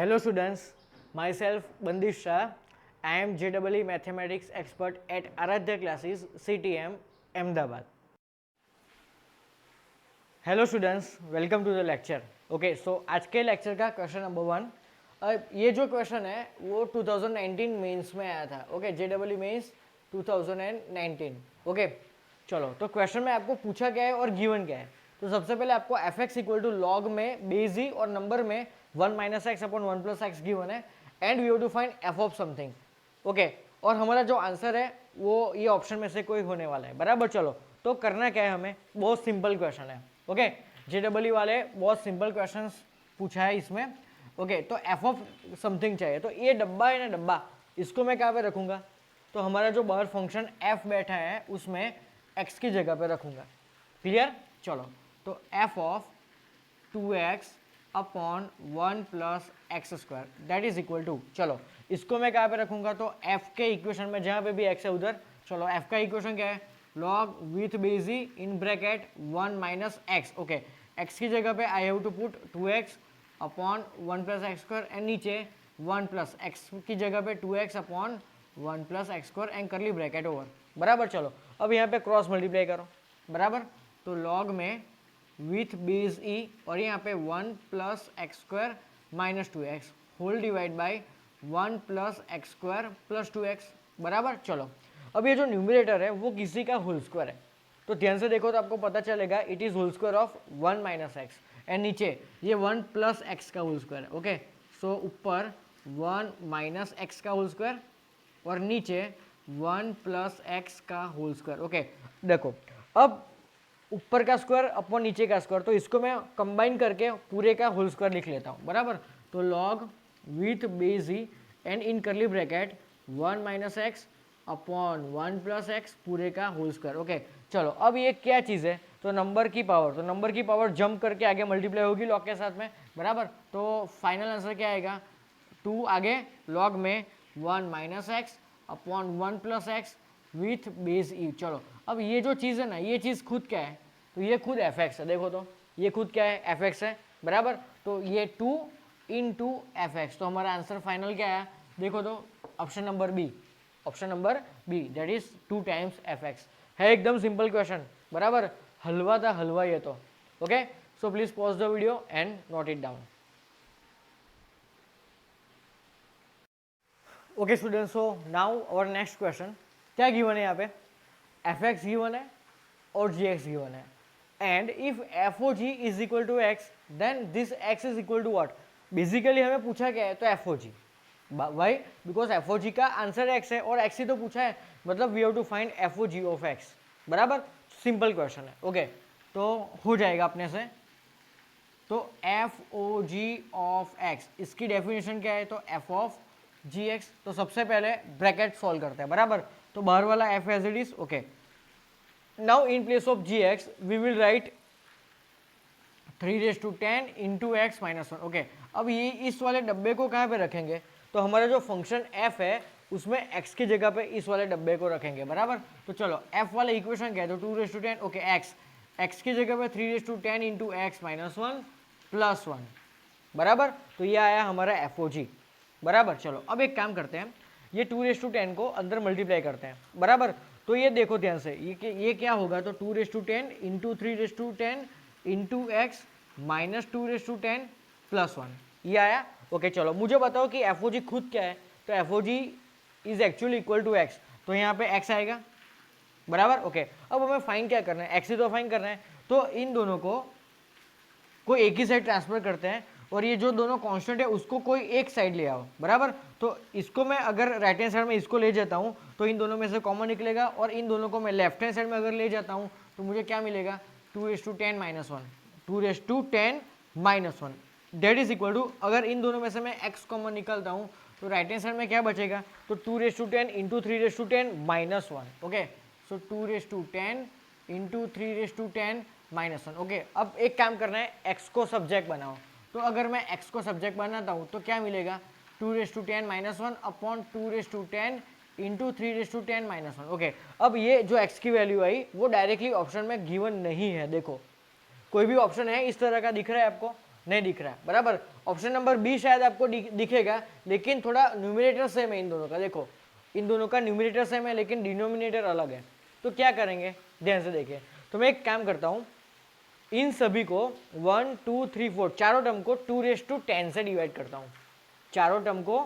Hello students, myself Bandish Shah. I am JEE Mathematics expert at Aradhya Classes CTM Ahmedabad. Hello students, welcome to the lecture. Okay, so आज के lecture का question number 1. ये जो question है वो 2019 mains में आया था. Okay, JW mains 2019. ओके, चलो तो क्वेश्चन में आपको पूछा क्या है और गिवन क्या है. तो सबसे पहले आपको F X equal to log में बेस ई और नंबर में 1 minus X upon 1 plus X given है and we have to find F of something. Okay, और हमारा जो आंसर है वो ये ऑप्शन में से कोई होने वाला है. बराबर. चलो तो करना क्या है, हमें बहुत सिंपल क्वेश्चन है. ओके, जेडब्ल्यू वाले बहुत सिंपल क्वेश्चंस पूछा है इसमें. ओके, तो एफ ऑफ समथिंग चाहिए. तो ये डब्बा है ना, डब्बा, इसको मैं कहाँ पे रखूंगा. तो हमारा जो बाहर फंक्शन एफ बैठा है उसमें एक्स की जगह पे रखूंगा. क्लियर. चलो तो F of 2x upon 1 plus x square that is equal to, चलो इसको मैं कहाँ पे रखूंगा. तो f के इक्वेशन में जहाँ पे भी x है उधर. चलो f का इक्वेशन क्या है, log with base e in bracket 1 minus x. Okay, x की जगह पे I have to put 2x upon 1 plus x square and नीचे 1 प्लस x की जगह पे 2x upon 1 plus x square and curly bracket over. बराबर. चलो अब यहाँ पे क्रॉस मल्टीप्लाई करो. बराबर. तो log में विथ बेस ई और यहाँ पे 1 plus x square minus 2x whole divide by 1 plus x square plus 2x. बराबर. चलो अब ये जो न्यूमरेटर है वो किसी का होल स्क्वायर है, तो ध्यान से देखो तो आपको पता चलेगा it is whole square of 1 minus x and नीचे ये 1 प्लस एक्स का होल स्क्वायर है. ओके, सो ऊपर 1 माइनस एक्स का होल स्क्वायर और नीचे 1 प्लस एक्स का होल स्क्वायर. ओके, देखो अब ऊपर का स्क्वायर अपॉन नीचे का स्क्वायर, तो इसको मैं कंबाइन करके पूरे का होल स्क्वायर लिख लेता हूँ. बराबर. तो log with base E and in करली bracket 1 minus X upon 1 plus x पूरे का होल स्क्वायर. ओके, चलो अब ये क्या चीज़ है, तो नंबर की पावर. तो नंबर की पावर जंप करके आगे मल्टीप्लाई होगी लॉग के साथ में. बराबर. तो फाइनल आंसर क्या आएगा, 2 आगे लॉग में 1 minus X upon 1 plus X with base E. चलो अब ये जो चीज़ है ना, ये चीज़ खुद क्या है, तो ये खुद एफ एक्स है. देखो तो ये खुद क्या है, एफ एक्स है. बराबर. तो ये 2 इंटू एफ एक्स. तो हमारा आंसर फाइनल क्या है, देखो तो option number B. Option number B that is 2 times F x है. एकदम सिंपल क्वेश्चन. बराबर. हलवा था हलवा ये तो. Okay, so please pause the video and note it down. Okay students, so now our next question. क्या गिवन है यहाँ पे, एफ एक्स गिवन है और जी एक्स गिवन है and if F O G is equal to X then this X is equal to what. Basically हमें पूछा क्या है, तो F O G. Why, because F O G का answer x है और एक्स ही तो पूछा है, मतलब we have to find F O G of x. बराबर. सिंपल क्वेश्चन है. ओके, तो हो जाएगा अपने से. तो F O G of x, इसकी डेफिनेशन क्या है, तो एफ ऑफ जी एक्स. तो सबसे पहले ब्रैकेट सॉल्व करते हैं. बराबर. तो बाहर वाला F as it is. Okay, now in place of G x we will write 3 into x minus 1. Okay, अब ये इस वाले डब्बे को कहाँ पे रखेंगे, तो हमारा जो फंक्शन f है उसमें x की जगह पे इस वाले डब्बे को रखेंगे. बराबर. तो चलो f वाला इक्वेशन क्या है, तो 2 ओके x की जगह पे 3 इंटू एक्स माइनस 1 प्लस 1. बराबर. तो ये आया हमारा एफ ओ जी. बराबर. चलो अब एक काम करते हैं, ये 2 को अंदर मल्टीप्लाई करते हैं. बराबर. तो ये देखो ध्यान से, ये क्या होगा, तो 2 into 3 into x minus 2 plus 1. ये आया. ओके, चलो मुझे बताओ कि एफ ओ जी खुद क्या है, तो F O G is actually equal to x. तो यहाँ पे एक्स आएगा. बराबर. ओके, अब हमें फाइन क्या करना है, एक्स ही तो फाइन करना है. तो इन दोनों को एक ही साइड ट्रांसफर करते हैं और ये जो दोनों कांस्टेंट है उसको कोई एक साइड ले आओ. बराबर. तो इसको मैं अगर राइट हैंड साइड में इसको ले जाता हूँ तो इन दोनों में से कॉमन निकलेगा और इन दोनों को मैं लेफ्ट हैंड साइड में अगर ले जाता हूँ तो मुझे क्या मिलेगा, 2 माइनस 1 2 माइनस 1 डेट इज इक्वल टू, अगर इन दोनों में से मैं x कॉमन निकलता हूँ तो राइट हैंड साइड में क्या बचेगा, तो 2 इंटू 3 माइनस 1. ओके, सो 2 इंटू 3 माइनस 1. ओके, अब एक काम करना है, x को सब्जेक्ट बनाओ. तो अगर मैं x को सब्जेक्ट बनाता हूँ तो क्या मिलेगा, 2 माइनस 1 अपॉन 2 इंटू 3 माइनस 1. ओके, अब ये जो x की वैल्यू आई वो डायरेक्टली ऑप्शन में गिवन नहीं है. देखो कोई भी ऑप्शन है इस तरह का दिख रहा है आपको, नहीं दिख रहा है, बराबर। ऑप्शन नंबर बी शायद आपको दिखेगा, लेकिन थोड़ा न्यूमरेटर सेम है इन दोनों का। देखो इन दोनों का न्यूमरेटर सेम है लेकिन डिनोमिनेटर अलग है। तो क्या करेंगे, ध्यान से देखिए। तो मैं एक काम करता हूँ, इन सभी को 1 2 3 4 चारों टर्म को 2⁻10 से डिवाइड करता हूँ। चारों टर्म को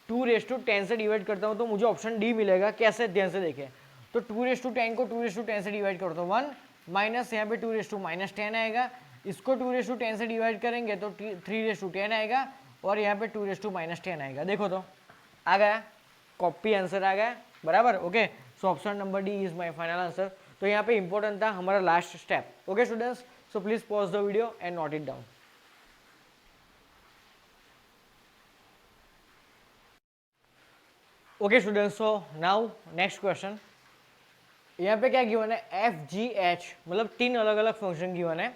2⁻10 से डिवाइड करता हूँ तो मुझे ऑप्शन डी मिलेगा। कैसे, ध्यान से देखिए। तो 2⁻10 को 2⁻10 से डिवाइड करता हूँ 1 माइनस यहाँ पे 2⁻10 आएगा। इसको 2⁻10 से डिवाइड करेंगे तो 3⁻10 आएगा और यहाँ पे 2⁻10 आएगा। देखो तो आ गया, कॉपी आंसर आ गया, बराबर। Okay, so option number D is my final answer. तो यहाँ पे इंपॉर्टेंट था हमारा last step. Okay students, so please pause the video and note it down. Okay students, so now next question. यहाँ पे क्या गिवन है, एफ जी एच, मतलब 3 अलग अलग फंक्शन गिवन है,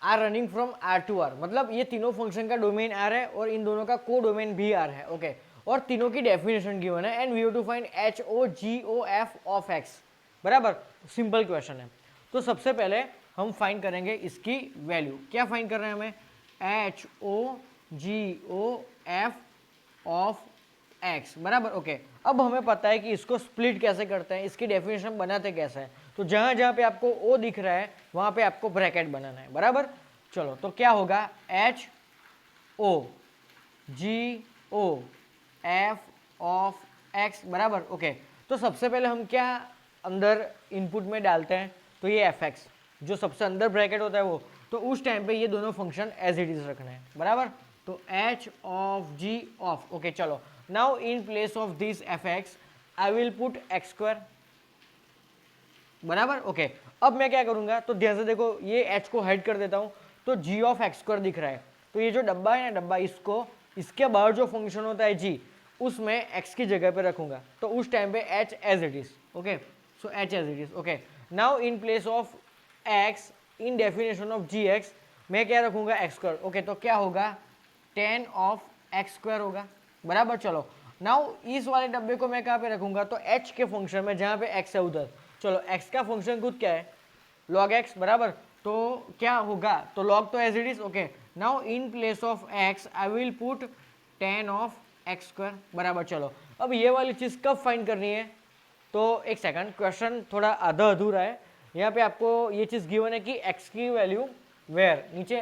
R running from R to R, मतलब ये तीनों फंक्शन का डोमेन आर है और इन दोनों का को डोमेन भी आर है। ओके, और तीनों की डेफिनेशन गिवन है and we have to find H O G O F of x, बराबर। सिंपल क्वेश्चन है। तो सबसे पहले हम फाइंड करेंगे इसकी वैल्यू। क्या फाइंड कर रहे हैं हमें, H O G O F of x, बराबर। ओके, अब हमें पता है कि इसको स्प्लिट कैसे करते हैं, इसकी डेफिनेशन बनाते कैसे हैं। तो जहां जहां पे आपको ओ दिख रहा है वहां पे आपको ब्रैकेट बनाना है, बराबर। चलो, तो क्या होगा, H O G O F of x, बराबर। ओके, तो सबसे पहले हम क्या अंदर इनपुट में डालते हैं, तो ये एफ एक्स जो सबसे अंदर ब्रैकेट होता है वो, तो उस टाइम पे ये दोनों फंक्शन एज इट इज रखना है, बराबर। तो H of G of, okay चलो, now in place of this F X I will put X square, बराबर। ओके, अब मैं क्या करूंगा, तो ध्यान से देखो, ये एच को हाइड कर देता हूं तो जी ऑफ एक्स स्क्वायर दिख रहा है। तो ये जो डब्बा है ना, डब्बा, इसको इसके बाहर जो फंक्शन होता है जी, उसमें एक्स की जगह पे रखूंगा तो उस टाइम पे H as it is. Okay, so H as it is. Okay, now in place of x in definition of G x मैं क्या रखूंगा, एक्स स्क्वायर। ओके, तो क्या होगा, 10 ऑफ एक्स स्क्वायर होगा, बराबर। चलो, नाउ इस वाले डब्बे को मैं कहाँ पे रखूंगा, तो एच के फंक्शन में जहाँ पे एक्स है उधर। चलो, एक्स का फंक्शन खुद क्या है, लॉग एक्स, बराबर। तो क्या होगा, तो लॉग तो as it is. Okay, now in place of x I will put 10 of x square, बराबर। चलो, अब ये वाली चीज़ कब फाइंड करनी है, तो एक सेकंड, क्वेश्चन थोड़ा आधा अधूरा है। यहाँ पे आपको ये चीज़ गिवन है कि एक्स की वैल्यू वेयर, नीचे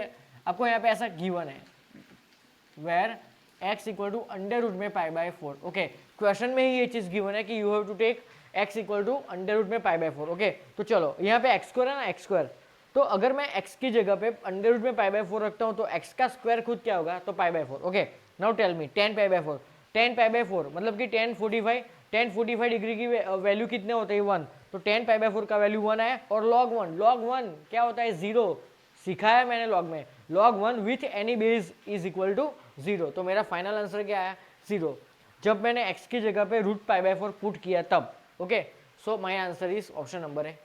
आपको यहाँ पे ऐसा गिवन है, where x equal to under root में π/4। ओके, क्वेश्चन में ही ये चीज़ गिवन है कि you have to take x equal to under root में π/4। ओके, तो चलो, यहाँ पे एक्स स्क्वायर है ना, एक्स स्क्वायर, तो अगर मैं एक्स की जगह पे अंडर रूट में π/4 रखता हूँ तो एक्स का स्क्वायर खुद क्या होगा, तो π/4। ओके, नाउ टेल मी 10 π/4, 10 π/4 मतलब कि 1045 डिग्री की वैल्यू कितने होते हैं, 1, तो 10 π/4 का वैल्यू 1 है। और log 1 क्या होता है, 0, सिखाया मैंने लॉग में, log 1 with any base is equal to 0। तो मेरा फाइनल आंसर क्या आया, 0, जब मैंने x की जगह पे √π/4 पुट किया तब। Okay, so my answer is option number है।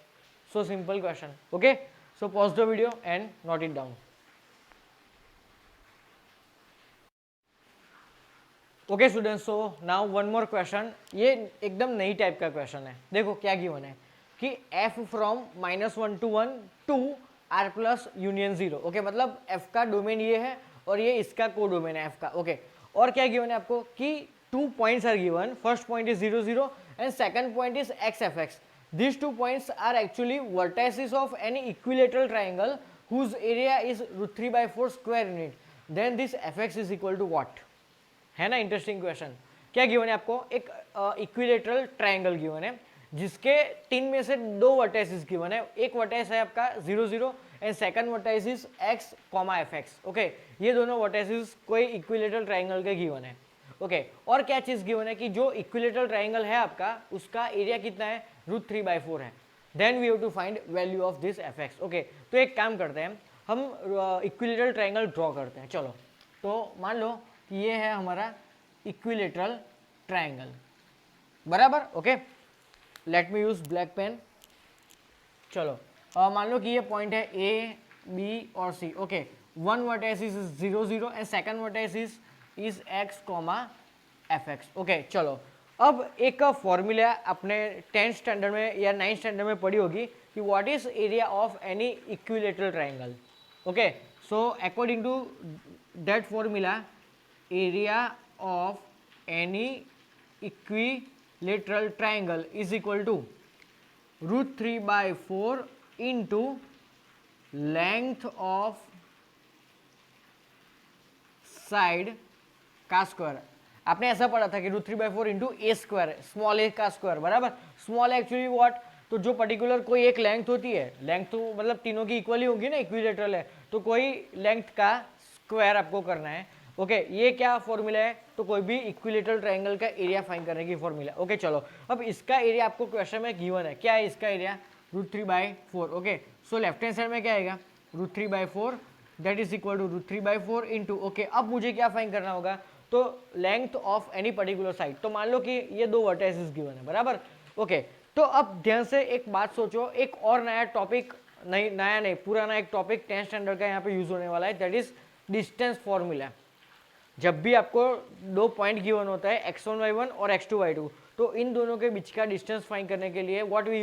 So simple question. Okay, so pause the video and note it down. Okay students, so now one more question. ये एकदम नई टाइप का क्वेश्चन है। देखो क्या गिवन है कि f from -1 to 1 to r plus union 0। Okay, मतलब f का डोमेन ये है और ये इसका को डोमेन है f का। ओके, और क्या गिवन है आपको कि 2 points are given, first point is 0 0 and second point is x f x। These 2 points are actually vertices of any equilateral triangle whose area is √3/4 square unit. Then this fx is equal to what? है ना interesting question. क्या given है आपको, एक equilateral triangle given है जिसके 3 में से 2 वर्टाइसेस गिवन है। एक वर्टाइस है आपका 0 0 and second vertices is x, fx। Okay, ये दोनों वर्टाइसेस कोई इक्विलेटरल ट्राइंगल के गिवन है। ओके, और क्या चीज़ गिवन है कि जो इक्विलेटरल ट्राइंगल है आपका उसका एरिया कितना है, √3/4 है। Then we have to find value of this fx। Okay, तो एक काम करते हैं, हम इक्विलेटरल ट्राइंगल ड्रॉ करते हैं। चलो, तो मान लो कि ये है हमारा इक्विलेटरल ट्राइंगल, बराबर। Okay, let me use black pen. चलो, मान लो कि ये पॉइंट है ए, बी और C. Okay, one vertex is 0 0 and second vertex is x, fx। Okay, चलो, अब एक फॉर्मूला अपने 10th स्टैंडर्ड में या 9th स्टैंडर्ड में पढ़ी होगी कि what is area of any equilateral triangle. Okay, so according to that formula area of any equilateral triangle is equal to √3/4 into length of side का स्क्वायर। आपने ऐसा पढ़ा था कि √3/4 into a square, small a का square, बराबर। Small actually what, तो जो पर्टिकुलर कोई एक लेंथ होती है, लेंथ तो मतलब तीनों की इक्वली होगी ना, इक्विलेटरल है, तो कोई लेंथ का स्क्वायर आपको करना है। ओके, ये क्या फॉर्मूला है, तो कोई भी इक्विलेटरल ट्रायंगल का एरिया फाइंड करने की फॉर्मूला। ओके चलो, अब इसका एरिया आपको क्वेश्चन में गिवन है, क्या है इसका area, √3/4। Okay, so left hand side में क्या आएगा, √3/4 that is equal to √3/4 into, okay अब मुझे क्या फाइंड करना होगा, तो length of any particular side. तो मान लो कि ये दो वर्टेसिस गिवन है, बराबर। ओके, तो अब ध्यान से एक बात सोचो, एक और नया टॉपिक, नहीं नया नहीं, पुराना एक टॉपिक 10th स्टैंडर्ड का यहाँ पे यूज होने वाला है, दैट इज डिस्टेंस फॉर्मूला। जब भी आपको दो पॉइंट गिवन होता है x1 y1 और x2 y2, तो इन दोनों के बीच का डिस्टेंस फाइंड करने के लिए what we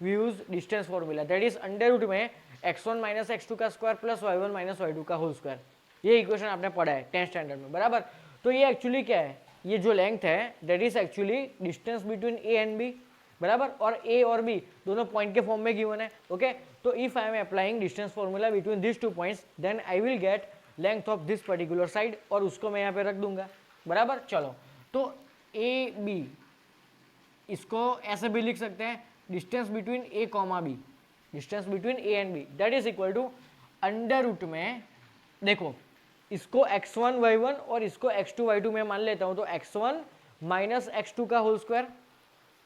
use distance formula, that is under root में x1 माइनस x2 का square plus y1 minus y2 का होल स्क्वायर। ये इक्वेशन आपने पढ़ा है 10th स्टैंडर्ड में, बराबर। तो ये एक्चुअली क्या है, ये जो लेंथ है that is actually distance between A and B, बराबर, और ए और बी दोनों पॉइंट के फॉर्म में गिवन है। ओके, तो if I am applying distance formula between this two points, then I will get length of this particular side, और उसको मैं यहाँ पे रख दूंगा, बराबर। चलो, तो ए बी, इसको ऐसे भी लिख सकते हैं, distance between A comma B, distance between A and B that is equal to under root में, देखो इसको x1 y1 और इसको x2 y2 में मान लेता हूं, तो x1 माइनस x2 का होल स्क्वायर,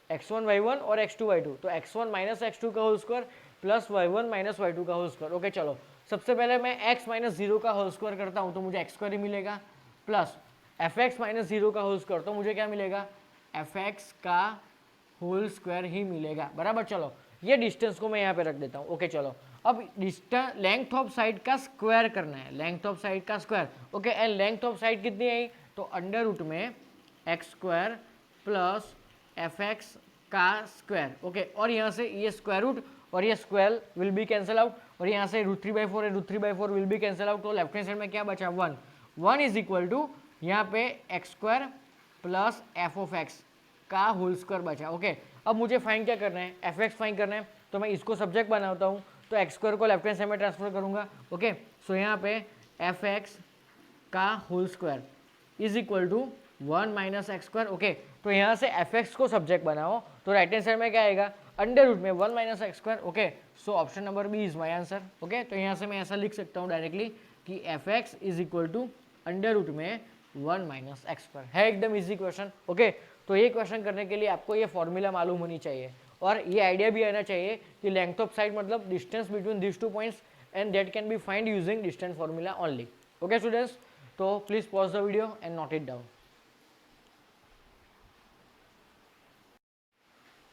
x1 y1 और x2 y2, तो x1 माइनस x2 का whole square plus y1 minus y2 का होल स्क्वायर। ओके चलो, सबसे पहले मैं x माइनस 0 का होल स्क्वायर करता हूं, तो मुझे x स्क्वायर ही मिलेगा, प्लस fx माइनस 0 का होल स्क्वायर, तो मुझे क्या मिलेगा, fx का होल स्क्वायर ही मिलेगा, बराबर। चलो, ये डिस्टेंस को मैं यहाँ पे रख देता हूँ। ओके चलो, अब डिस्टेंस लेंथ ऑफ साइड का स्क्वायर करना है, लेंथ ऑफ साइड का square. Okay, and length of side कितनी आई, तो अंडर रूट में x square plus F x का स्क्वायर। ओके, और यहाँ से ये स्क्वायर रूट और ये square will be cancel out, और यहाँ से √3/4 है, √3/4 विल बी कैंसिल आउट, तो लेफ्ट हैंड साइड में क्या बचा, 1 इज इक्वल टू यहाँ पे x square plus F of x का होल स्क्वायर बचा। ओके, अब मुझे फाइंड क्या करना है, एफ एक्स फाइंड करना है, तो मैं इसको सब्जेक्ट बनाता हूँ, तो एक्स स्क्वायर को लेफ्ट हैंड साइड में ट्रांसफर करूंगा। ओके, सो यहाँ पे एफ एक्स का whole square is equal to 1 minus x square. Okay, तो यहाँ से एफ एक्स को सब्जेक्ट बनाओ, तो राइट हैंड साइड में क्या आएगा, अंडर रूट में 1 minus x square. Okay, so option number B is my answer. Okay, तो यहाँ से मैं ऐसा लिख सकता हूँ डायरेक्टली कि F x is equal to under root में 1 माइनस एक्स स्क्वायर, है एकदम इजी क्वेश्चन। ओके, तो ये क्वेश्चन करने के लिए आपको ये फॉर्मूला मालूम होनी चाहिए, और ये आइडिया भी आना चाहिए कि लेंथ ऑफ साइड मतलब distance between this two points, and that can be find using distance formula only. Okay students, तो please pause the video and note it down.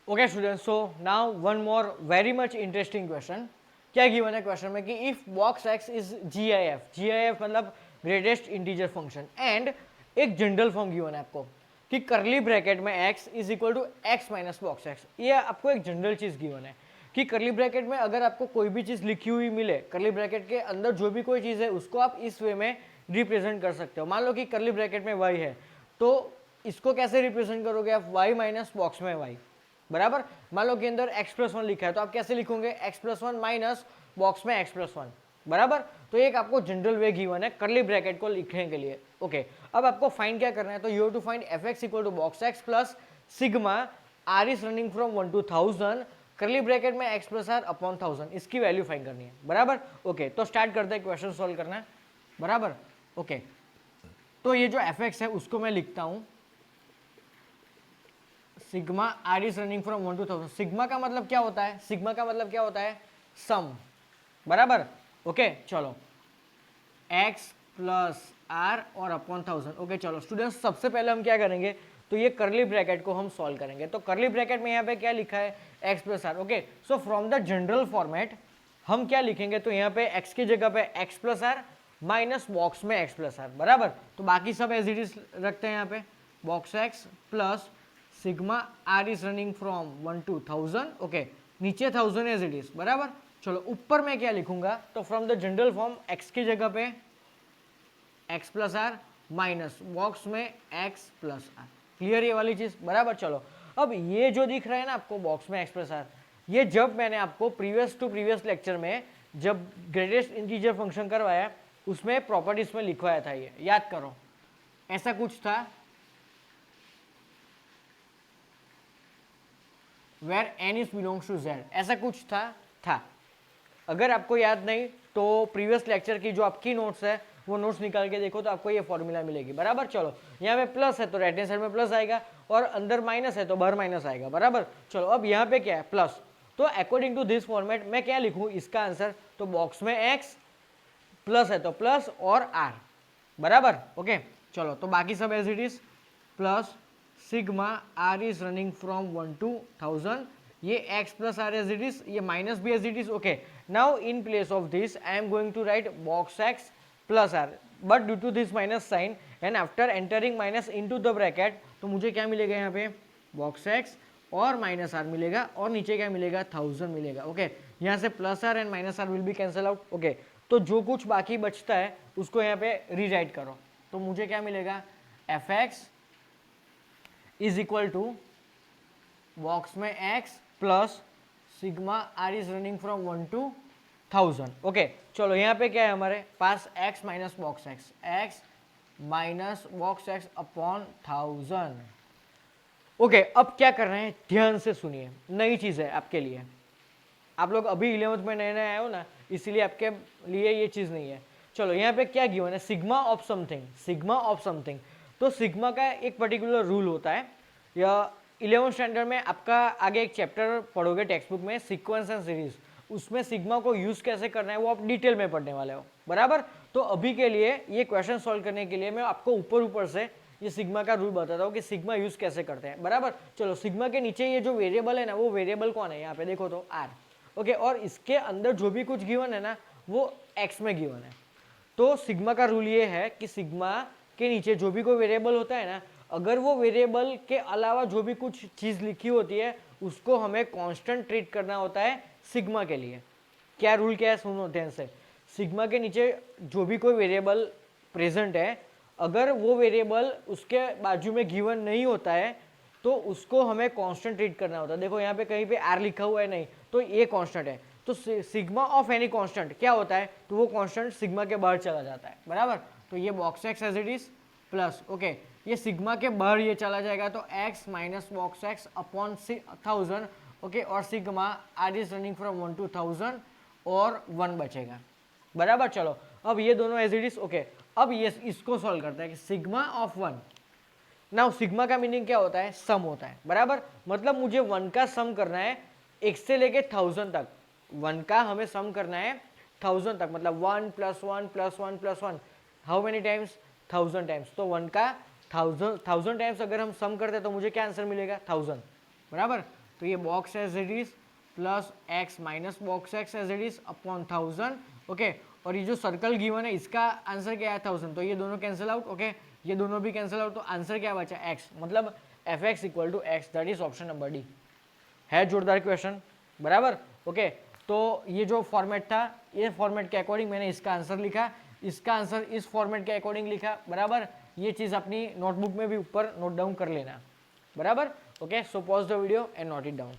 Okay students, so now one more very much interesting question. क्या given है question में कि if box x is GIF मतलब greatest integer function, and एक general form given है आपको कि curly bracket में x is equal to x minus box x. ये आपको एक जनरल चीज गिवन है कि करली ब्रैकेट में अगर आपको कोई भी चीज लिखी हुई मिले, करली ब्रैकेट के अंदर जो भी कोई चीज है उसको आप इस वे में रिप्रेजेंट कर सकते हो। मान लो कि करली ब्रैकेट में y है, तो इसको कैसे रिप्रेजेंट करोगे आप, y माइनस बॉक्स में y, बराबर। मान लो कि अंदर x+1 लिखा है, तो आप कैसे लिखोगे, x+1 माइनस बॉक्स में x+1, बराबर। तो एक आपको जनरल वे गिवन है करली ब्रैकेट को लिखने के लिए। ओके, अब आपको फाइंड क्या करना है, तो you have to find fx equal to box x plus sigma r is running from 1 to 1000 करली ब्रैकेट में x प्लस r अपॉन 1000, इसकी वैल्यू फाइंड करनी है, बराबर। ओके, तो स्टार्ट करते हैं क्वेश्चन सॉल्व करना है, बराबर। ओके, तो ये जो fx है उसको मैं लिखता हूं sigma r is running from 1 to 1000। Sigma का मतलब क्या होता है, सिग्मा का मतलब क्या होता है, सम, बराबर। ओके, चलो x प्लस r और अपॉन 1000। ओके चलो स्टूडेंट्स, सबसे पहले हम क्या करेंगे, तो ये करली ब्रैकेट को हम सॉल्व करेंगे। तो करली ब्रैकेट में यहाँ पे क्या लिखा है, x plus r। Okay, so from the general format हम क्या लिखेंगे, तो यहाँ पे x की जगह पे x plus r minus box में x प्लस r, बराबर। तो बाकी सब एज इट इज रखते हैं यहाँ पे, box x plus sigma r is running from 1 to 1000। Okay, नीचे 1000 एज इट इज, बराबर। चलो ऊपर मैं क्या लिखूंगा, तो from the general form x की जगह पे x plus R minus box में x प्लस आर। क्लियर ये वाली चीज, बराबर। चलो अब ये जो दिख रहा है ना आपको बॉक्स में x प्लस आर, ये जब मैंने आपको प्रीवियस टू प्रीवियस लेक्चर में जब ग्रेटेस्ट इंटीजर फंक्शन करवाया उसमें प्रॉपर्टीज में लिखवाया था, ये याद करो, ऐसा कुछ था where n is belongs to z, ऐसा कुछ था। अगर आपको याद नहीं तो प्रीवियस लेक्चर की जो आपकी नोट्स है वो नोट्स निकाल के देखो तो आपको ये फॉर्मूला मिलेगी, बराबर। चलो यहाँ पे प्लस है तो राइट हैंड साइड में प्लस आएगा और अंदर माइनस है तो बाहर माइनस आएगा, बराबर। चलो अब यहाँ पे क्या है प्लस, तो अकॉर्डिंग टू दिस फॉर्मेट मैं क्या लिखूँ इसका आंसर, तो बॉक्स में x प्लस है तो प्लस और r, बराबर। ओके चलो तो बाकी सब as it is, plus sigma r is running from 1 to 1000, ये x plus r as it is, ये माइनस भी as it is. Okay now in place of this I am going to write box x plus r, but due to this minus sign and after entering minus into the bracket, तो मुझे क्या मिलेगा यहाँ पे box x और minus r मिलेगा और नीचे क्या मिलेगा 1000 मिलेगा। ओके यहाँ से plus r and minus r will be cancel out. Okay तो जो कुछ बाकी बचता है उसको यहाँ पे रीराइट करो, तो मुझे क्या मिलेगा fx is equal to box में x plus sigma r is running from 1 to 1000। Okay चलो यहाँ पे क्या है हमारे पास x minus box x minus box x upon 1000। Okay अब क्या कर रहे हैं ध्यान से सुनिए, नई चीज है आपके लिए, आप लोग अभी 11th में नए नए आए हो ना, इसीलिए आपके लिए ये चीज नहीं है। चलो यहाँ पे क्या गिवन है, sigma of something, sigma of something, तो सिग्मा का एक पर्टिकुलर रूल होता है, या 11th स्टैंडर्ड में आपका आगे एक चैप्टर पढ़ोगे टेक्स्ट बुक में सीक्वेंस एंड सीरीज, उसमें सिग्मा को यूज कैसे करना है वो आप डिटेल में पढ़ने वाले हो, बराबर। तो अभी के लिए ये क्वेश्चन सॉल्व करने के लिए मैं आपको ऊपर ऊपर से ये सिग्मा का रूल बताता हूँ कि सिग्मा यूज कैसे करते हैं, बराबर। चलो सिग्मा के नीचे ये जो वेरिएबल है ना, वो वेरिएबल कौन है यहाँ पे देखो तो r। ओके और इसके अंदर जो भी कुछ गिवन है ना वो x में गिवन है। तो सिग्मा का रूल ये है कि सिग्मा के नीचे जो भी कोई वेरिएबल होता है ना, अगर वो वेरिएबल के अलावा जो भी कुछ चीज लिखी होती है उसको हमें कांस्टेंट ट्रीट करना होता है सिग्मा के लिए। क्या रूल क्या है सुनो ध्यान से, सिग्मा के नीचे जो भी कोई वेरिएबल प्रेजेंट है, अगर वो वेरिएबल उसके बाजू में गिवन नहीं होता है तो उसको हमें कांस्टेंट ट्रीट करना होता है। देखो यहाँ पे कहीं पे r लिखा हुआ है नहीं, तो ये कांस्टेंट है, तो सिग्मा ऑफ एनी कांस्टेंट क्या होता है, तो वो कांस्टेंट सिग्मा के बाहर चला जाता है, बराबर। तो ये box x as it is plus, okay ये सिग्मा के बाहर ये चला जाएगा तो x minus box x upon 1000, okay और sigma r is running from 1 to 1000 और 1 बचेगा, बराबर। चलो अब ये दोनों एज इट इज। ओके अब ये इसको सॉल्व करता है कि सिग्मा ऑफ 1, नाउ सिग्मा का मीनिंग क्या होता है, सम होता है, बराबर। मतलब मुझे 1 का सम करना है 1 से लेके 1000 तक, 1 का हमें सम करना है 1000 तक, मतलब 1 plus 1 plus 1 plus 1, how many times 1000 times. तो 1 का 1000 टाइम्स अगर हम सम करते हैं तो मुझे क्या आंसर मिलेगा 1000, बराबर। तो ये box as it is plus x minus box x as it is upon 1000, okay और ये जो सर्कल गिवन है इसका आंसर क्या है 1000, तो ये दोनों कैंसिल आउट, ओके ये दोनों भी कैंसिल आउट, तो आंसर क्या बचा x, मतलब fx equal to x, that is option number D. है जोरदार क्वेश्चन, बराबर। ओके तो ये जो फॉर्मेट था, ये फॉर्मेट के अकॉर्डिंग मैंने इसका आंसर लिखा, इसका आंसर इस फॉर्मेट के अकॉर्डिंग लिखा, बराबर। ये चीज़ अपनी नोटबुक में भी ऊपर नोट डाउन कर लेना, बराबर। Okay so pause the video and note it down.